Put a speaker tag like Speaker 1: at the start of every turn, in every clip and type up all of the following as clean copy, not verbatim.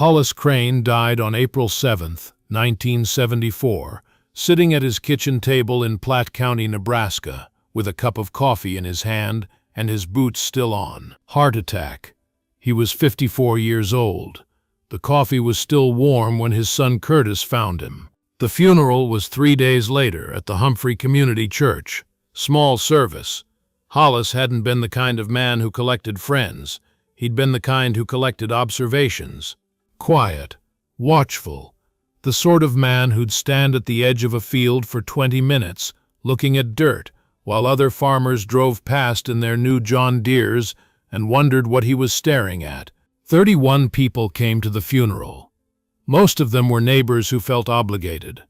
Speaker 1: Hollis Crane died on April 7, 1974, sitting at his kitchen table in Platte County, Nebraska, with a cup of coffee in his hand and his boots still on. Heart attack. He was 54 years old. The coffee was still warm when his son Curtis found him. The funeral was 3 days later at the Humphrey Community Church. Small service. Hollis hadn't been the kind of man who collected friends. He'd been the kind who collected observations. Quiet, watchful, the sort of man who'd stand at the edge of a field for 20 minutes, looking at dirt, while other farmers drove past in their new John Deeres and wondered what he was staring at. 31 people came to the funeral. Most of them were neighbors who felt obligated.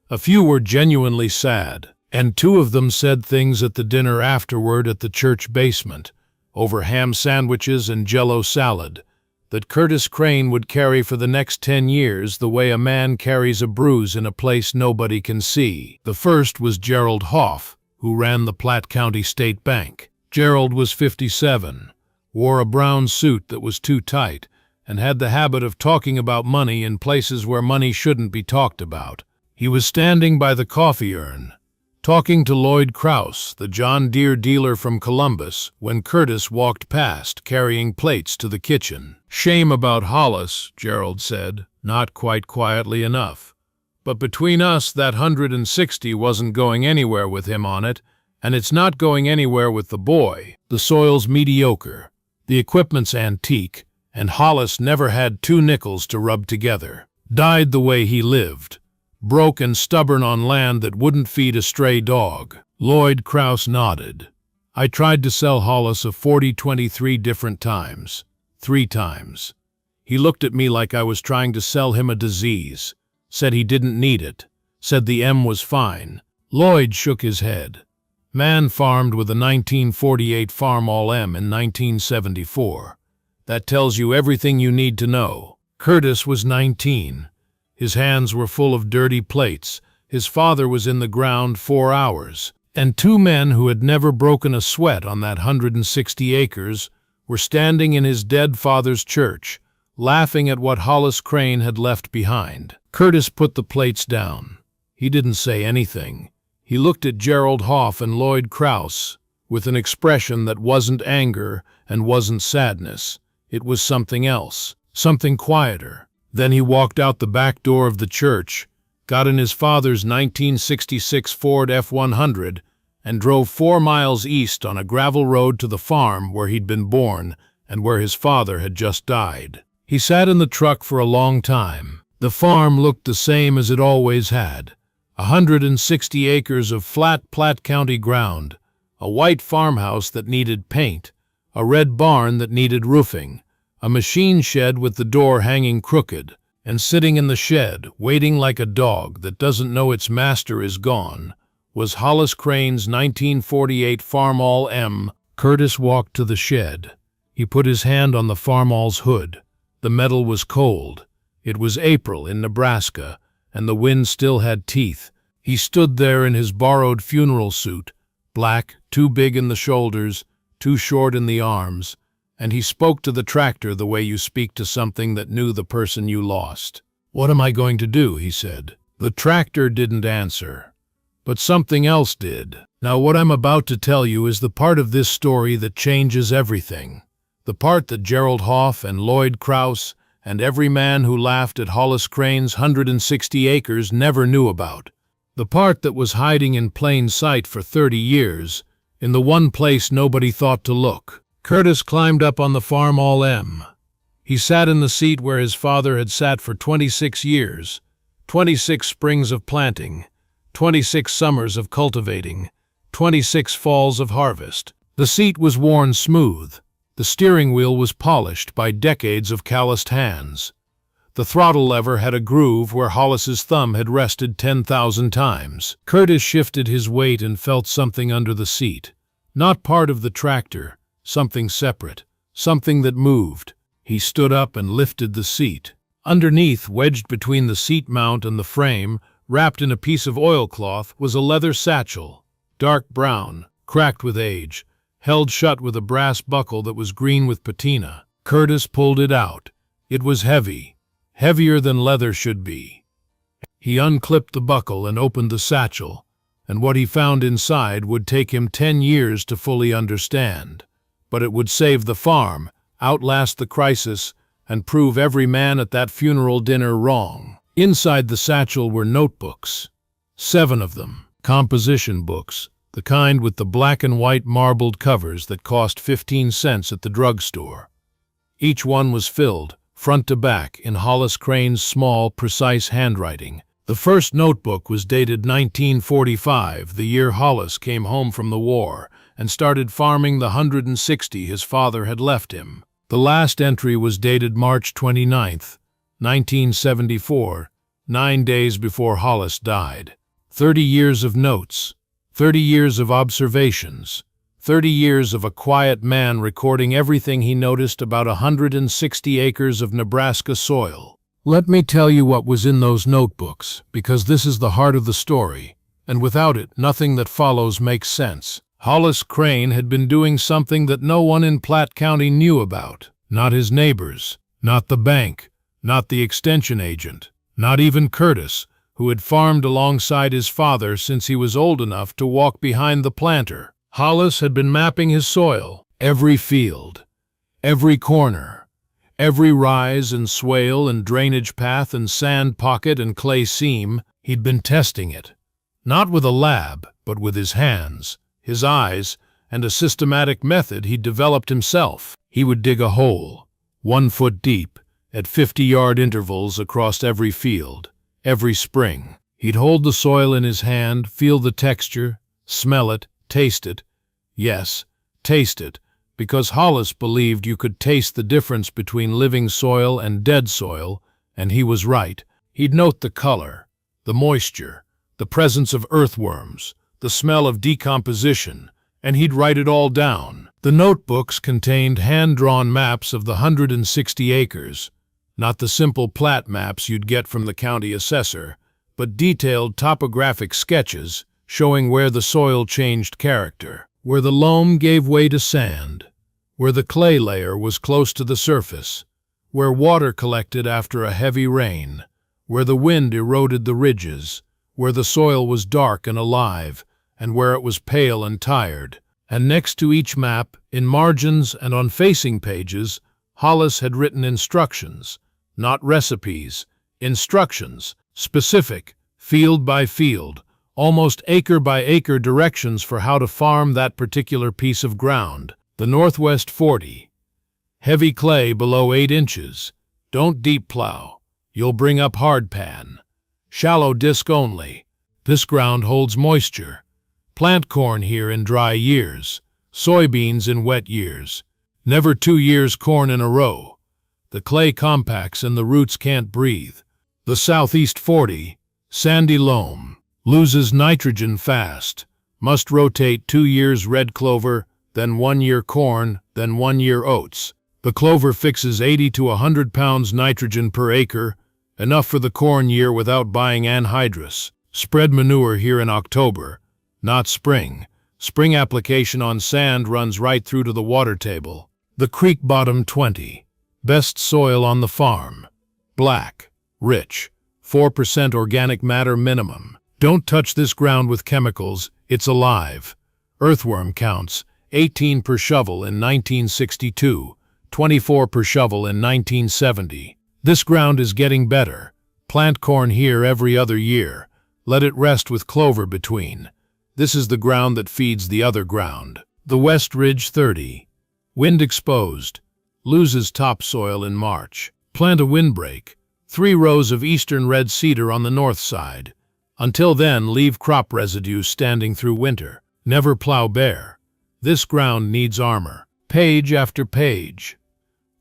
Speaker 1: A few were genuinely sad, and 2 of them said things at the dinner afterward at the church basement, over ham sandwiches and Jell-O salad, that Curtis Crane would carry for the next 10 years the way a man carries a bruise in a place nobody can see. The first was Gerald Hoff, who ran the Platte County State Bank. Gerald was 57, wore a brown suit that was too tight, and had the habit of talking about money in places where money shouldn't be talked about. He was standing by the coffee urn, talking to Lloyd Krause, the John Deere dealer from Columbus, when Curtis walked past, carrying plates to the kitchen. "Shame about Hollis," Gerald said, not quite quietly enough. "But between us, that 160 wasn't going anywhere with him on it, and it's not going anywhere with the boy. The soil's mediocre, the equipment's antique, and Hollis never had 2 nickels to rub together. Died the way he lived, broke and stubborn on land that wouldn't feed a stray dog." Lloyd Krause nodded. "I tried to sell Hollis a 40-23 different times. 3 times. He looked at me like I was trying to sell him a disease. Said he didn't need it. Said the M was fine." Lloyd shook his head. "Man farmed with a 1948 Farmall M in 1974. That tells you everything you need to know." Curtis was 19. His hands were full of dirty plates. His father was in the ground 4 hours. And 2 men who had never broken a sweat on that 160 acres were standing in his dead father's church, laughing at what Hollis Crane had left behind. Curtis put the plates down. He didn't say anything. He looked at Gerald Hoff and Lloyd Krause with an expression that wasn't anger and wasn't sadness. It was something else, something quieter. Then he walked out the back door of the church, got in his father's 1966 Ford F-100, and drove 4 miles east on a gravel road to the farm where he'd been born and where his father had just died. He sat in the truck for a long time. The farm looked the same as it always had. 160 acres of flat Platte County ground, a white farmhouse that needed paint, a red barn that needed roofing, a machine shed with the door hanging crooked, and sitting in the shed, waiting like a dog that doesn't know its master is gone, was Hollis Crane's 1948 Farmall M. Curtis walked to the shed. He put his hand on the Farmall's hood. The metal was cold. It was April in Nebraska, and the wind still had teeth. He stood there in his borrowed funeral suit, black, too big in the shoulders, too short in the arms, and he spoke to the tractor the way you speak to something that knew the person you lost. "What am I going to do?" he said. The tractor didn't answer, but something else did. Now what I'm about to tell you is the part of this story that changes everything. The part that Gerald Hoff and Lloyd Krause and every man who laughed at Hollis Crane's 160 acres never knew about. The part that was hiding in plain sight for 30 years, in the one place nobody thought to look. Curtis climbed up on the Farmall M. He sat in the seat where his father had sat for 26 years, 26 springs of planting, 26 summers of cultivating, 26 falls of harvest. The seat was worn smooth. The steering wheel was polished by decades of calloused hands. The throttle lever had a groove where Hollis's thumb had rested 10,000 times. Curtis shifted his weight and felt something under the seat. Not part of the tractor, something separate, something that moved. He stood up and lifted the seat. Underneath, wedged between the seat mount and the frame, wrapped in a piece of oilcloth, was a leather satchel, dark brown, cracked with age, held shut with a brass buckle that was green with patina. Curtis pulled it out. It was heavy. heavier than leather should be. He unclipped the buckle and opened the satchel, and what he found inside would take him 10 years to fully understand. But it would save the farm, outlast the crisis, and prove every man at that funeral dinner wrong. Inside the satchel were notebooks, 7 of them, composition books, the kind with the black and white marbled covers that cost 15 cents at the drugstore. Each one was filled, front to back, in Hollis Crane's small, precise handwriting. The first notebook was dated 1945, the year Hollis came home from the war and started farming the 160 his father had left him. The last entry was dated March 29, 1974, 9 days before Hollis died. 30 years of notes, 30 years of observations, 30 years of a quiet man recording everything he noticed about 160 acres of Nebraska soil. Let me tell you what was in those notebooks, because this is the heart of the story, and without it, nothing that follows makes sense. Hollis Crane had been doing something that no one in Platte County knew about. Not his neighbors, not the bank, not the extension agent, not even Curtis, who had farmed alongside his father since he was old enough to walk behind the planter. Hollis had been mapping his soil, every field, every corner, every rise and swale and drainage path and sand pocket and clay seam. He'd been testing it, not with a lab, but with his hands, his eyes, and a systematic method he'd developed himself. He would dig a hole, 1 foot deep, at 50-yard intervals across every field, every spring. He'd hold the soil in his hand, feel the texture, smell it, taste it. Yes, taste it, because Hollis believed you could taste the difference between living soil and dead soil, and he was right. He'd note the color, the moisture, the presence of earthworms, the smell of decomposition, and he'd write it all down. The notebooks contained hand-drawn maps of the 160 acres, not the simple plat maps you'd get from the county assessor, but detailed topographic sketches showing where the soil changed character, where the loam gave way to sand, where the clay layer was close to the surface, where water collected after a heavy rain, where the wind eroded the ridges, where the soil was dark and alive, and where it was pale and tired. And next to each map, in margins and on facing pages, Hollis had written instructions, not recipes, instructions, specific, field by field, almost acre by acre directions for how to farm that particular piece of ground. The Northwest 40. Heavy clay below 8 inches. Don't deep plow. You'll bring up hard pan. Shallow disc only. This ground holds moisture. Plant corn here in dry years. Soybeans in wet years. Never 2 years corn in a row. The clay compacts and the roots can't breathe. The Southeast 40. Sandy loam. Loses nitrogen fast. Must rotate 2 years red clover, then 1 year corn, then 1 year oats. The clover fixes 80 to 100 pounds nitrogen per acre, enough for the corn year without buying anhydrous. Spread manure here in October, not spring. Spring application on sand runs right through to the water table. The creek bottom 20. Best soil on the farm. Black, rich, 4% organic matter minimum. Don't touch this ground with chemicals, it's alive. Earthworm counts, 18 per shovel in 1962, 24 per shovel in 1970. This ground is getting better. Plant corn here every other year. Let it rest with clover between. This is the ground that feeds the other ground. The West Ridge 30. Wind exposed. Loses topsoil in March. Plant a windbreak. 3 rows of eastern red cedar on the north side. Until then, leave crop residue standing through winter. Never plow bare. This ground needs armor. Page after page.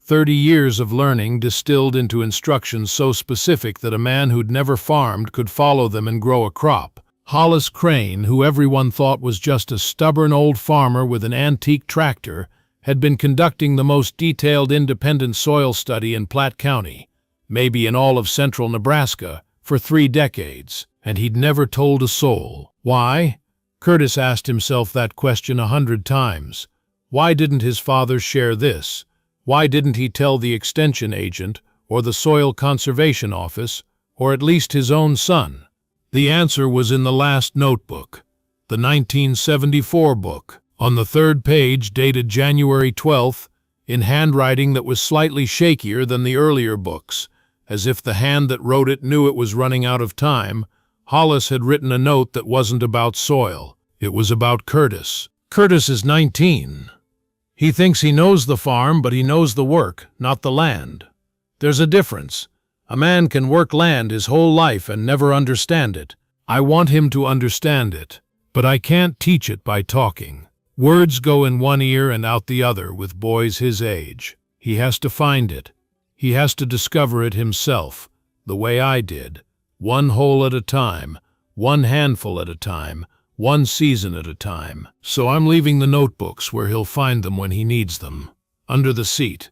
Speaker 1: 30 years of learning distilled into instructions so specific that a man who'd never farmed could follow them and grow a crop. Hollis Crane, who everyone thought was just a stubborn old farmer with an antique tractor, had been conducting the most detailed independent soil study in Platte County, maybe in all of central Nebraska, for 3 decades, and he'd never told a soul. Why? Curtis asked himself that question 100 times. Why didn't his father share this? Why didn't he tell the extension agent or the Soil Conservation Office, or at least his own son? The answer was in the last notebook, the 1974 book. On the third page, dated January 12th, in handwriting that was slightly shakier than the earlier books, as if the hand that wrote it knew it was running out of time, Hollis had written a note that wasn't about soil. It was about Curtis. Curtis is 19. He thinks he knows the farm, but he knows the work, not the land. There's a difference. A man can work land his whole life and never understand it. I want him to understand it, but I can't teach it by talking. Words go in one ear and out the other with boys his age. He has to find it. He has to discover it himself, the way I did. One hole at a time, one handful at a time, one season at a time. So I'm leaving the notebooks where he'll find them when he needs them. Under the seat.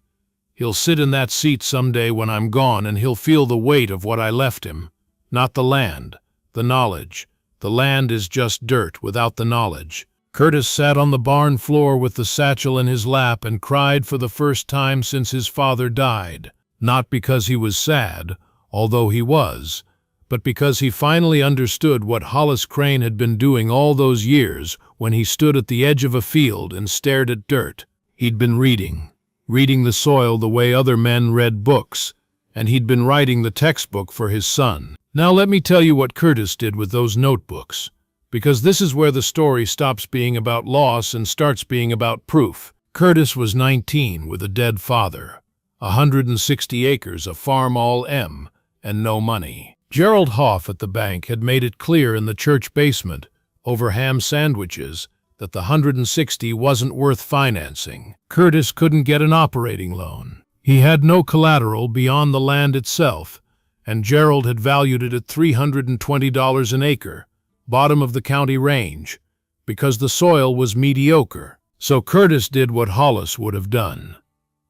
Speaker 1: He'll sit in that seat someday when I'm gone, and he'll feel the weight of what I left him. Not the land, the knowledge. The land is just dirt without the knowledge. Curtis sat on the barn floor with the satchel in his lap and cried for the first time since his father died. Not because he was sad, although he was, but because he finally understood what Hollis Crane had been doing all those years when he stood at the edge of a field and stared at dirt. He'd been reading the soil the way other men read books, and he'd been writing the textbook for his son. Now let me tell you what Curtis did with those notebooks, because this is where the story stops being about loss and starts being about proof. Curtis was 19 with a dead father, 160 acres of Farmall M, and no money. Gerald Hoff at the bank had made it clear in the church basement, over ham sandwiches, that the 160 wasn't worth financing. Curtis couldn't get an operating loan. He had no collateral beyond the land itself, and Gerald had valued it at $320 an acre, bottom of the county range, because the soil was mediocre. So Curtis did what Hollis would have done.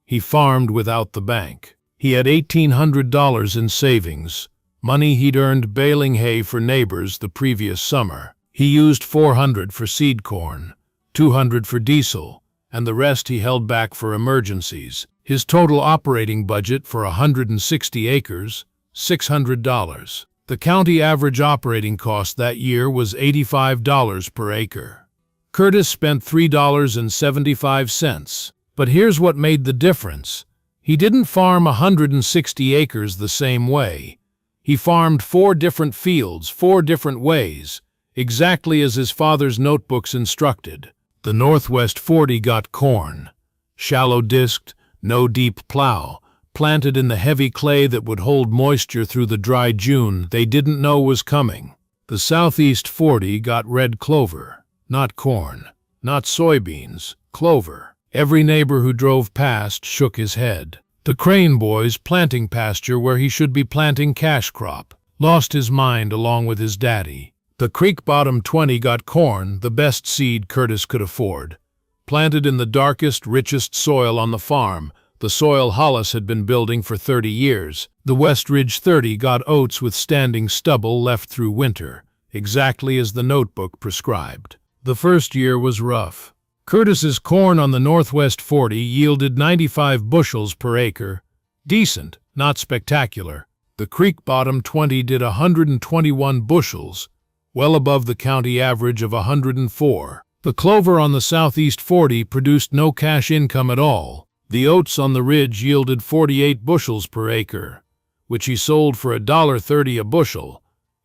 Speaker 1: He farmed without the bank. He had $1,800 in savings, money he'd earned baling hay for neighbors the previous summer. He used $400 for seed corn, $200 for diesel, and the rest he held back for emergencies. His total operating budget for 160 acres, $600. The county average operating cost that year was $85 per acre. Curtis spent $3.75. But here's what made the difference. He didn't farm 160 acres the same way. He farmed 4 different fields, 4 different ways, exactly as his father's notebooks instructed. The Northwest 40 got corn, shallow disked, no deep plow, planted in the heavy clay that would hold moisture through the dry June they didn't know was coming. The Southeast 40 got red clover, not corn, not soybeans, clover. Every neighbor who drove past shook his head. The Crane boys planting pasture where he should be planting cash crop. Lost his mind along with his daddy. The Creek Bottom 20 got corn, the best seed Curtis could afford. Planted in the darkest, richest soil on the farm, the soil Hollis had been building for 30 years. The West Ridge 30 got oats with standing stubble left through winter, exactly as the notebook prescribed. The first year was rough. Curtis's corn on the Northwest 40 yielded 95 bushels per acre. Decent, not spectacular. The Creek Bottom 20 did 121 bushels, well above the county average of 104. The clover on the Southeast 40 produced no cash income at all. The oats on the ridge yielded 48 bushels per acre, which he sold for $1.30 a bushel,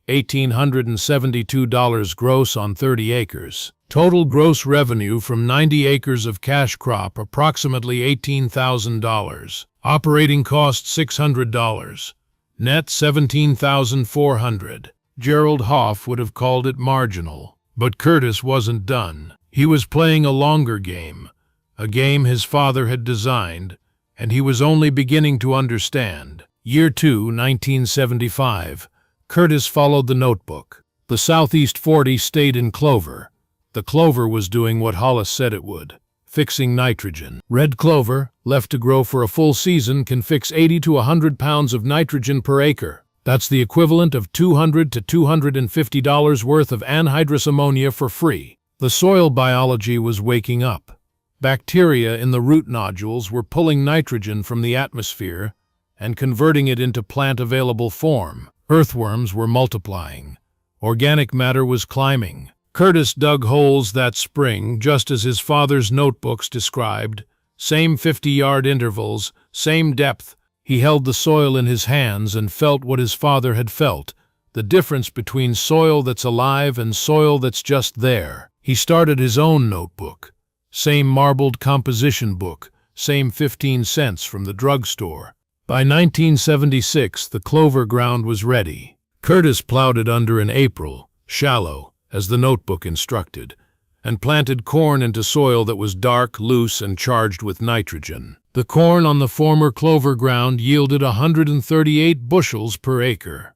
Speaker 1: $1,872 gross on 30 acres. Total gross revenue from 90 acres of cash crop approximately $18,000. Operating cost $600. Net $17,400. Gerald Hoff would have called it marginal. But Curtis wasn't done. He was playing a longer game, a game his father had designed, and he was only beginning to understand. Year 2, 1975. Curtis followed the notebook. The Southeast 40 stayed in clover. The clover was doing what Hollis said it would, fixing nitrogen. Red clover, left to grow for a full season, can fix 80 to 100 pounds of nitrogen per acre. That's the equivalent of $200 to $250 worth of anhydrous ammonia for free. The soil biology was waking up. Bacteria in the root nodules were pulling nitrogen from the atmosphere and converting it into plant-available form. Earthworms were multiplying. Organic matter was climbing. Curtis dug holes that spring, just as his father's notebooks described. Same 50-yard intervals, same depth. He held the soil in his hands and felt what his father had felt, the difference between soil that's alive and soil that's just there. He started his own notebook. Same marbled composition book, same 15 cents from the drugstore. By 1976, the clover ground was ready. Curtis plowed it under in April, shallow, as the notebook instructed, and planted corn into soil that was dark, loose, and charged with nitrogen. The corn on the former clover ground yielded 138 bushels per acre.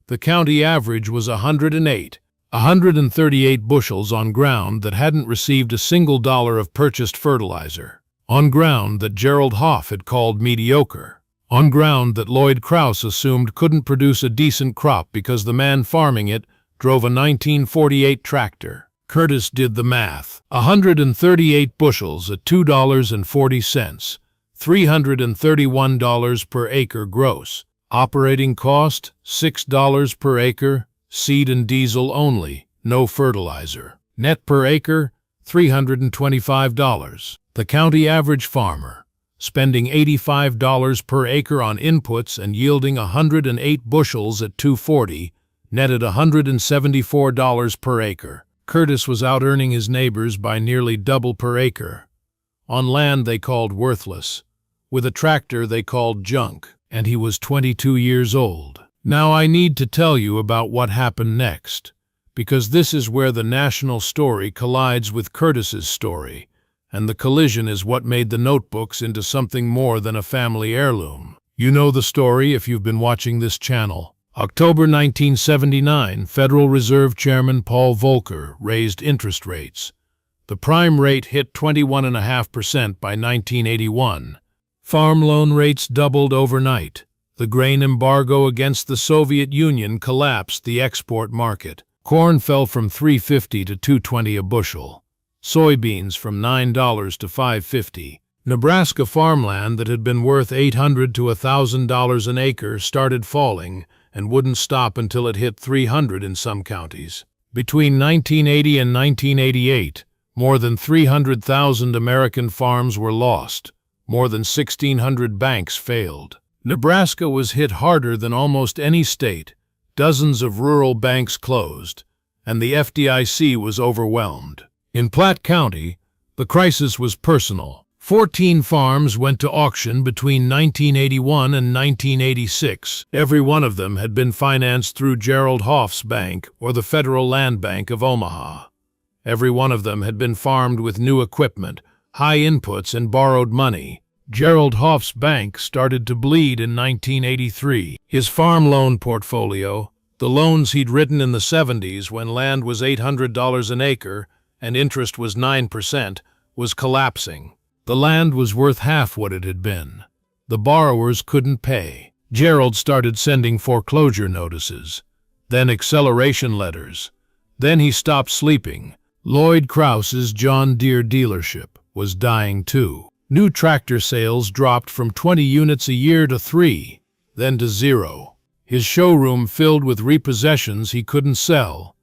Speaker 1: The county average was 108. 138 bushels on ground that hadn't received a single dollar of purchased fertilizer. On ground that Gerald Hoff had called mediocre. On ground that Lloyd Krause assumed couldn't produce a decent crop because the man farming it drove a 1948 tractor. Curtis did the math. 138 bushels at $2.40, $331 per acre gross. Operating cost, $6 per acre, seed and diesel only, no fertilizer. Net per acre, $325. The county average farmer, spending $85 per acre on inputs and yielding 108 bushels at $2.40, netted $174 per acre. Curtis was out-earning his neighbors by nearly double per acre. On land they called worthless. With a tractor they called junk. And he was 22 years old. Now I need to tell you about what happened next, because this is where the national story collides with Curtis's story, and the collision is what made the notebooks into something more than a family heirloom. You know the story if you've been watching this channel. October 1979, Federal Reserve Chairman Paul Volcker raised interest rates. The prime rate hit 21.5% by 1981. Farm loan rates doubled overnight. The grain embargo against the Soviet Union collapsed the export market. Corn fell from $3.50 to $2.20 a bushel. Soybeans from $9 to $5.50. Nebraska farmland that had been worth $800 to $1,000 an acre started falling and wouldn't stop until it hit $300 in some counties. Between 1980 and 1988, more than 300,000 American farms were lost. More than 1,600 banks failed. Nebraska was hit harder than almost any state. Dozens of rural banks closed, and the FDIC was overwhelmed. In Platte County, the crisis was personal. 14 farms went to auction between 1981 and 1986. Every one of them had been financed through Gerald Hoff's bank or the Federal Land Bank of Omaha. Every one of them had been farmed with new equipment, high inputs, and borrowed money. Gerald Hoff's bank started to bleed in 1983. His farm loan portfolio, the loans he'd written in the 70s when land was $800 an acre and interest was 9%, was collapsing. The land was worth half what it had been. The borrowers couldn't pay. Gerald started sending foreclosure notices, then acceleration letters. Then he stopped sleeping. Lloyd Krause's John Deere dealership was dying too. New tractor sales dropped from 20 units a year to 3, then to 0. His showroom filled with repossessions he couldn't sell.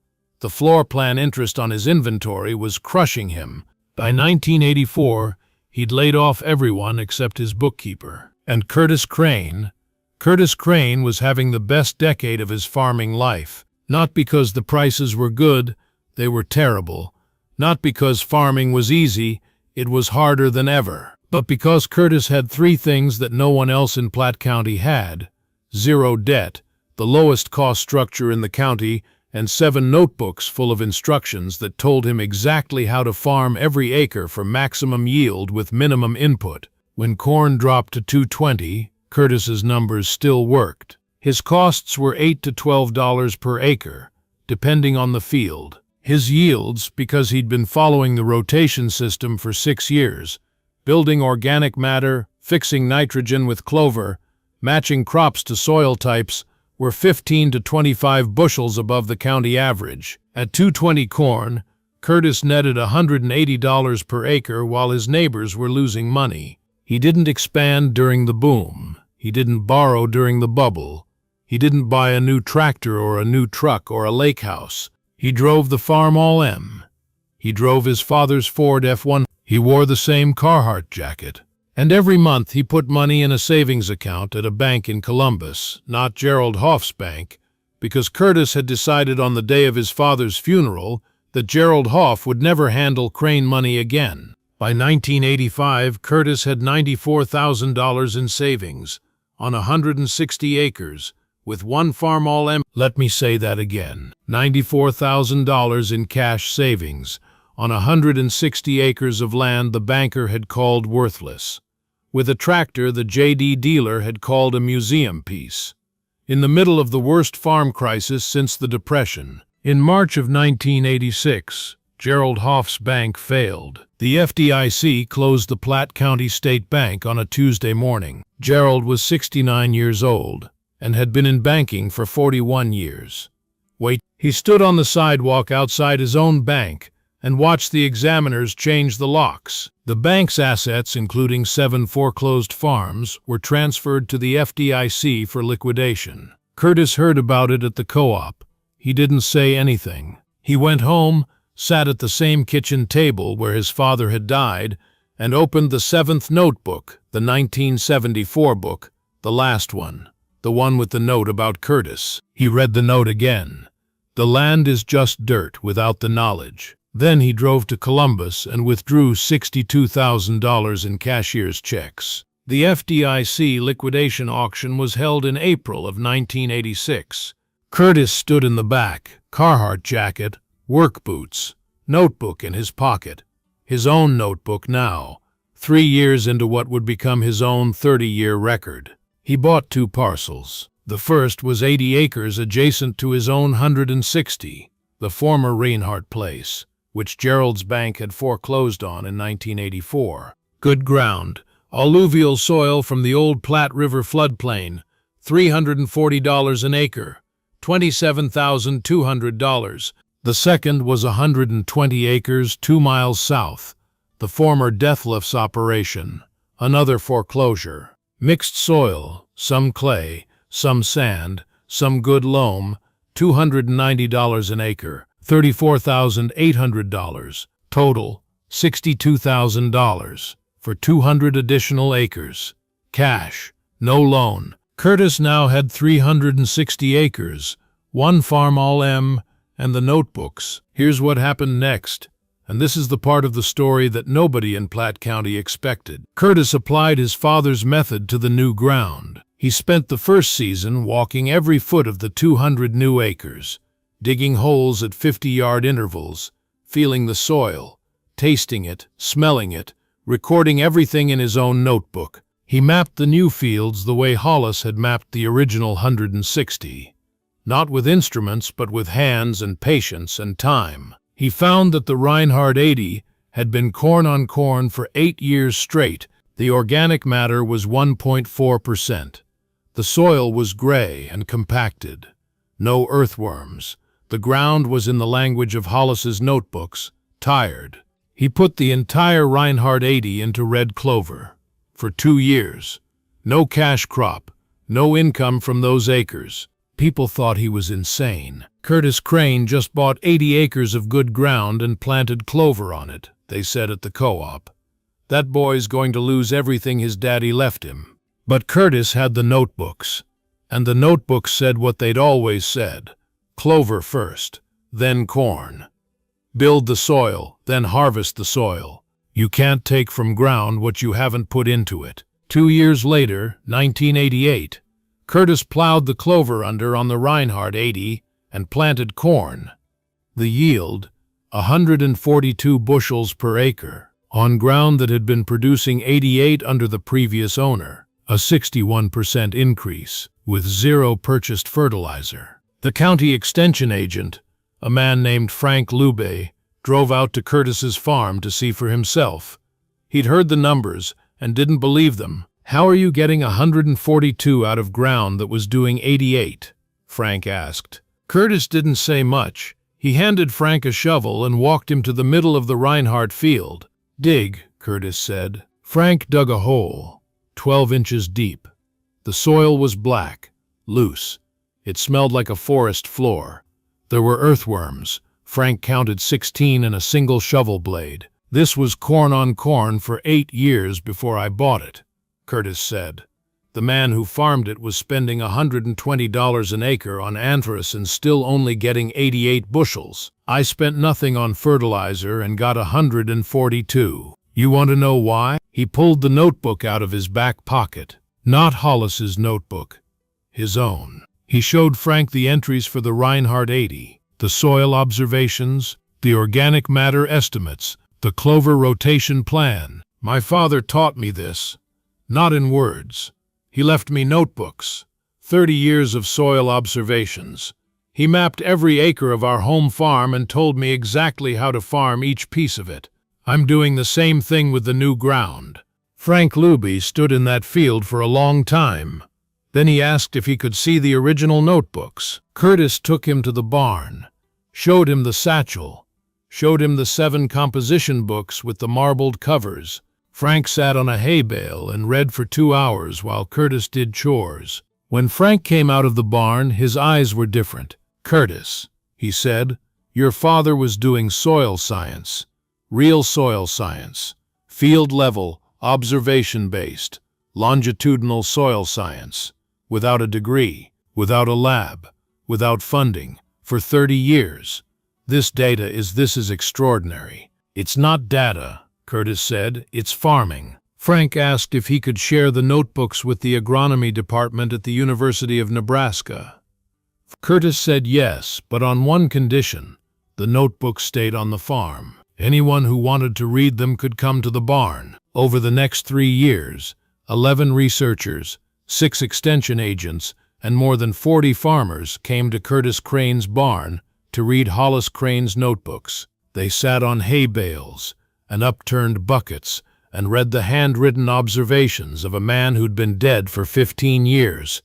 Speaker 1: The floor plan interest on his inventory was crushing him. By 1984, he'd laid off everyone except his bookkeeper. And Curtis Crane was having the best decade of his farming life. Not because the prices were good, they were terrible. Not because farming was easy, it was harder than ever. But because Curtis had 3 things that no one else in Platte County had: 0 debt, the lowest cost structure in the county, and 7 notebooks full of instructions that told him exactly how to farm every acre for maximum yield with minimum input. When corn dropped to $2.20, Curtis's numbers still worked. His costs were $8 to $12 per acre, depending on the field. His yields, because he'd been following the rotation system for 6 years, building organic matter, fixing nitrogen with clover, matching crops to soil types, were 15 to 25 bushels above the county average. At $2.20 corn, Curtis netted $180 per acre while his neighbors were losing money. He didn't expand during the boom. He didn't borrow during the bubble. He didn't buy a new tractor or a new truck or a lake house. He drove the Farmall M. He drove his father's Ford F1. He wore the same Carhartt jacket. And every month he put money in a savings account at a bank in Columbus, not Gerald Hoff's bank, because Curtis had decided on the day of his father's funeral that Gerald Hoff would never handle Crane money again. By 1985, Curtis had $94,000 in savings on 160 acres, with one Farmall M. Let me say that again. $94,000 in cash savings on 160 acres of land the banker had called worthless, with a tractor the J.D. dealer had called a museum piece. In the middle of the worst farm crisis since the Depression, in March of 1986, Gerald Hoff's bank failed. The FDIC closed the Platte County State Bank on a Tuesday morning. Gerald was 69 years old and had been in banking for 41 years. He stood on the sidewalk outside his own bank and watched the examiners change the locks. The bank's assets, including 7 foreclosed farms, were transferred to the FDIC for liquidation. Curtis heard about it at the co-op. He didn't say anything. He went home, sat at the same kitchen table where his father had died, and opened the 7th notebook, the 1974 book, the last one, the one with the note about Curtis. He read the note again. The land is just dirt without the knowledge. Then he drove to Columbus and withdrew $62,000 in cashier's checks. The FDIC liquidation auction was held in April of 1986. Curtis stood in the back, Carhartt jacket, work boots, notebook in his pocket. His own notebook now, 3 years into what would become his own 30-year record. He bought 2 parcels. The first was 80 acres adjacent to his own 160, the former Reinhardt place, which Gerald's bank had foreclosed on in 1984. Good ground, alluvial soil from the old Platte River floodplain, $340 an acre, $27,200. The second was 120 acres 2 miles south, the former Deathlifts operation, another foreclosure. Mixed soil, some clay, some sand, some good loam, $290 an acre, $34,800, total $62,000 for 200 additional acres. Cash, no loan. Curtis now had 360 acres, 1 Farmall M, and the notebooks. Here's what happened next, and this is the part of the story that nobody in Platte County expected. Curtis applied his father's method to the new ground. He spent the first season walking every foot of the 200 new acres, digging holes at 50-yard intervals, feeling the soil, tasting it, smelling it, recording everything in his own notebook. He mapped the new fields the way Hollis had mapped the original 160, not with instruments but with hands and patience and time. He found that the Reinhardt 80 had been corn on corn for 8 years straight. The organic matter was 1.4%. The soil was gray and compacted. No earthworms. The ground was, in the language of Hollis's notebooks, tired. He put the entire Reinhardt 80 into red clover. For 2 years. No cash crop. No income from those acres. People thought he was insane. Curtis Crane just bought 80 acres of good ground and planted clover on it, they said at the co-op. That boy's going to lose everything his daddy left him. But Curtis had the notebooks, and the notebooks said what they'd always said. Clover first, then corn. Build the soil, then harvest the soil. You can't take from ground what you haven't put into it. 2 years later, 1988, Curtis plowed the clover under on the Reinhardt 80 and planted corn. The yield, 142 bushels per acre, on ground that had been producing 88 under the previous owner, a 61% increase, with 0 purchased fertilizer. The county extension agent, a man named Frank Lube, drove out to Curtis's farm to see for himself. He'd heard the numbers and didn't believe them. "How are you getting 142 out of ground that was doing 88? Frank asked. Curtis didn't say much. He handed Frank a shovel and walked him to the middle of the Reinhardt field. "Dig," Curtis said. Frank dug a hole, 12 inches deep. The soil was black, loose. It smelled like a forest floor. There were earthworms. Frank counted 16 in a single shovel blade. "This was corn on corn for 8 years before I bought it," Curtis said. The man who farmed it was spending $120 an acre on anthracite and still only getting 88 bushels. "I spent nothing on fertilizer and got 142. You want to know why?" He pulled the notebook out of his back pocket. Not Hollis's notebook, his own. He showed Frank the entries for the Reinhardt 80, the soil observations, the organic matter estimates, the clover rotation plan. "My father taught me this, not in words. He left me notebooks, 30 years of soil observations. He mapped every acre of our home farm and told me exactly how to farm each piece of it. I'm doing the same thing with the new ground." Frank Luby stood in that field for a long time. Then he asked if he could see the original notebooks. Curtis took him to the barn, showed him the satchel, showed him the 7 composition books with the marbled covers. Frank sat on a hay bale and read for 2 hours while Curtis did chores. When Frank came out of the barn, his eyes were different. "Curtis," he said, "your father was doing soil science, real soil science, field-level, observation-based, longitudinal soil science, without a degree, without a lab, without funding, for 30 years. This is extraordinary." "It's not data," Curtis said, "it's farming." Frank asked if he could share the notebooks with the agronomy department at the University of Nebraska. Curtis said yes, but on one condition: the notebooks stayed on the farm. Anyone who wanted to read them could come to the barn. Over the next 3 years, 11 researchers, 6 extension agents, and more than 40 farmers came to Curtis Crane's barn to read Hollis Crane's notebooks. They sat on hay bales and upturned buckets and read the handwritten observations of a man who'd been dead for 15 years.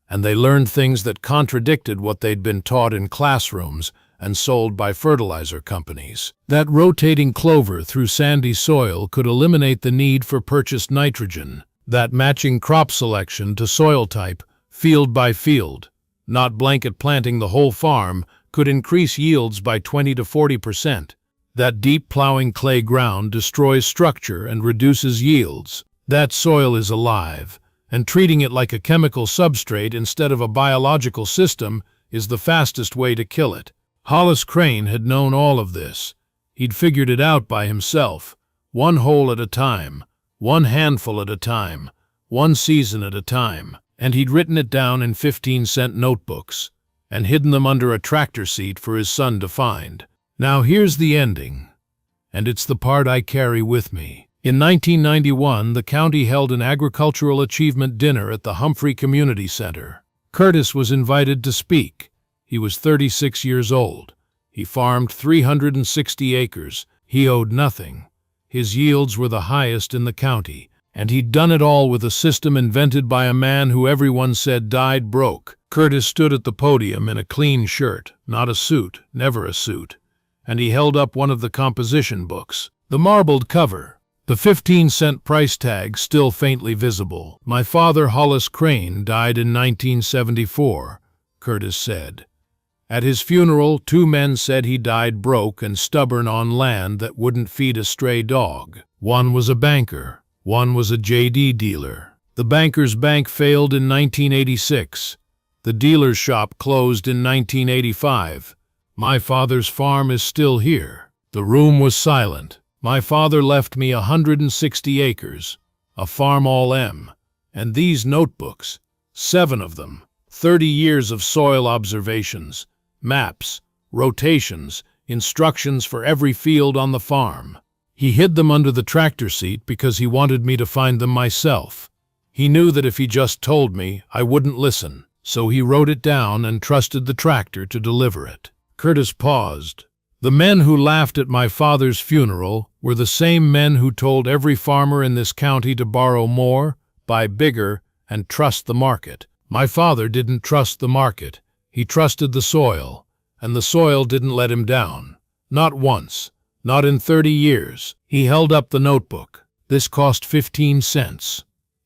Speaker 1: And they learned things that contradicted what they'd been taught in classrooms and sold by fertilizer companies. That rotating clover through sandy soil could eliminate the need for purchased nitrogen. That matching crop selection to soil type, field by field, not blanket planting the whole farm, could increase yields by 20 to 40%. That deep plowing clay ground destroys structure and reduces yields. That soil is alive, and treating it like a chemical substrate instead of a biological system is the fastest way to kill it. Hollis Crane had known all of this. He'd figured it out by himself, one hole at a time, one handful at a time, one season at a time, and he'd written it down in 15-cent notebooks and hidden them under a tractor seat for his son to find. Now here's the ending, and it's the part I carry with me. In 1991, the county held an agricultural achievement dinner at the Humphrey Community Center. Curtis was invited to speak. He was 36 years old. He farmed 360 acres. He owed nothing. His yields were the highest in the county, and he'd done it all with a system invented by a man who everyone said died broke. Curtis stood at the podium in a clean shirt, not a suit, never a suit, and he held up one of the composition books. The marbled cover, the 15-cent price tag still faintly visible. "My father, Hollis Crane, died in 1974, Curtis said. At his funeral, 2 men said he died broke and stubborn on land that wouldn't feed a stray dog. One was a banker, one was a JD dealer. The banker's bank failed in 1986. The dealer's shop closed in 1985. My father's farm is still here." The room was silent. "My father left me 160 acres, a Farmall M, and these notebooks, 7 of them, 30 years of soil observations, maps, rotations, instructions for every field on the farm. He hid them under the tractor seat because he wanted me to find them myself. He knew that if he just told me, I wouldn't listen, so he wrote it down and trusted the tractor to deliver it." Curtis paused. "The men who laughed at my father's funeral were the same men who told every farmer in this county to borrow more, buy bigger, and trust the market. My father didn't trust the market. He trusted the soil, and the soil didn't let him down. Not once. Not in 30 years. He held up the notebook. This cost 15 cents.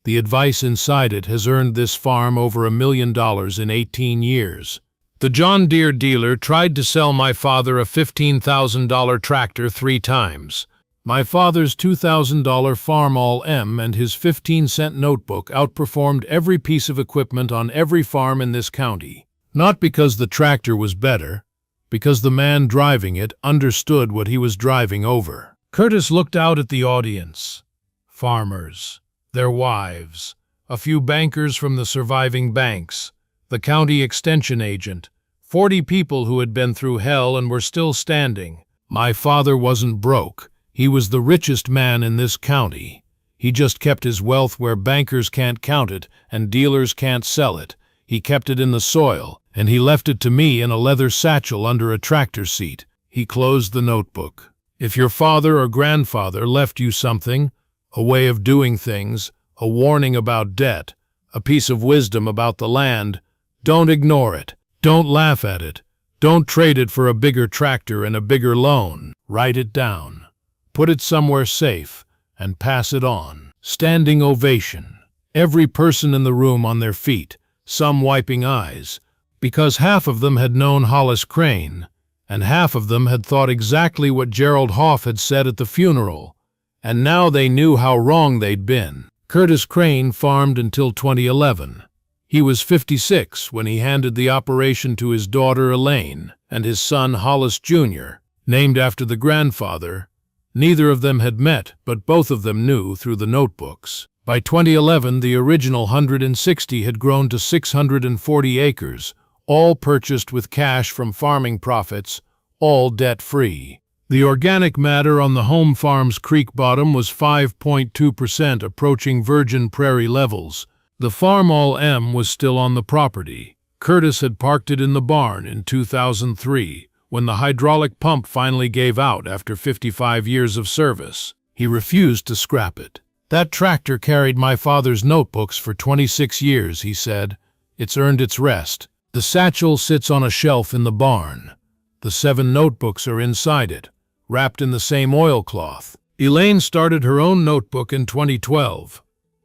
Speaker 1: The advice inside it has earned this farm over $1 million in 18 years. The John Deere dealer tried to sell my father a $15,000 tractor 3 times. My father's $2,000 Farmall M and his 15-cent notebook outperformed every piece of equipment on every farm in this county. Not because the tractor was better, because the man driving it understood what he was driving over. Curtis looked out at the audience. Farmers, their wives, a few bankers from the surviving banks, the county extension agent, 40 people who had been through hell and were still standing. My father wasn't broke. He was the richest man in this county. He just kept his wealth where bankers can't count it and dealers can't sell it. He kept it in the soil, and he left it to me in a leather satchel under a tractor seat. He closed the notebook. If your father or grandfather left you something, a way of doing things, a warning about debt, a piece of wisdom about the land, don't ignore it. Don't laugh at it. Don't trade it for a bigger tractor and a bigger loan. Write it down. Put it somewhere safe and pass it on. Standing ovation. Every person in the room on their feet, some wiping eyes, because half of them had known Hollis Crane, and half of them had thought exactly what Gerald Hoff had said at the funeral, and now they knew how wrong they'd been. Curtis Crane farmed until 2011. He was 56 when he handed the operation to his daughter Elaine and his son Hollis Jr., named after the grandfather. Neither of them had met, but both of them knew through the notebooks. By 2011, the original 160 had grown to 640 acres, all purchased with cash from farming profits, all debt-free. The organic matter on the home farm's creek bottom was 5.2%, approaching virgin prairie levels. The Farmall M was still on the property. Curtis had parked it in the barn in 2003, when the hydraulic pump finally gave out after 55 years of service. He refused to scrap it. That tractor carried my father's notebooks for 26 years, he said. It's earned its rest. The satchel sits on a shelf in the barn. The 7 notebooks are inside it, wrapped in the same oilcloth. Elaine started her own notebook in 2012.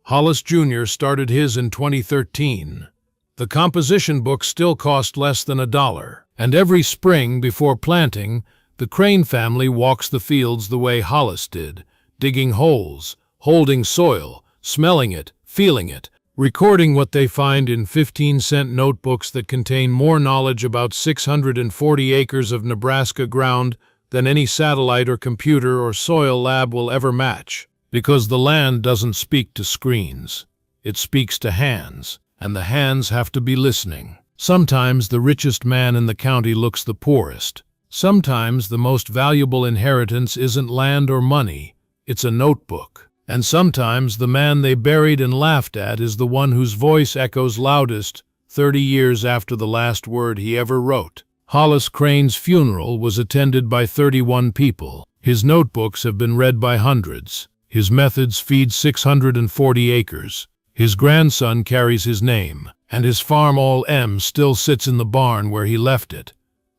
Speaker 1: Hollis Jr. started his in 2013. The composition books still cost less than $1. And every spring before planting, the Crane family walks the fields the way Hollis did, digging holes, holding soil, smelling it, feeling it, recording what they find in 15-cent notebooks that contain more knowledge about 640 acres of Nebraska ground than any satellite or computer or soil lab will ever match. Because the land doesn't speak to screens. It speaks to hands, and the hands have to be listening. Sometimes the richest man in the county looks the poorest. Sometimes the most valuable inheritance isn't land or money, it's a notebook. And sometimes the man they buried and laughed at is the one whose voice echoes loudest 30 years after the last word he ever wrote. Hollis Crane's funeral was attended by 31 people. His notebooks have been read by hundreds. His methods feed 640 acres. His grandson carries his name, and his Farmall M still sits in the barn where he left it.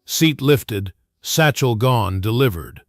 Speaker 1: Seat lifted, satchel gone, delivered.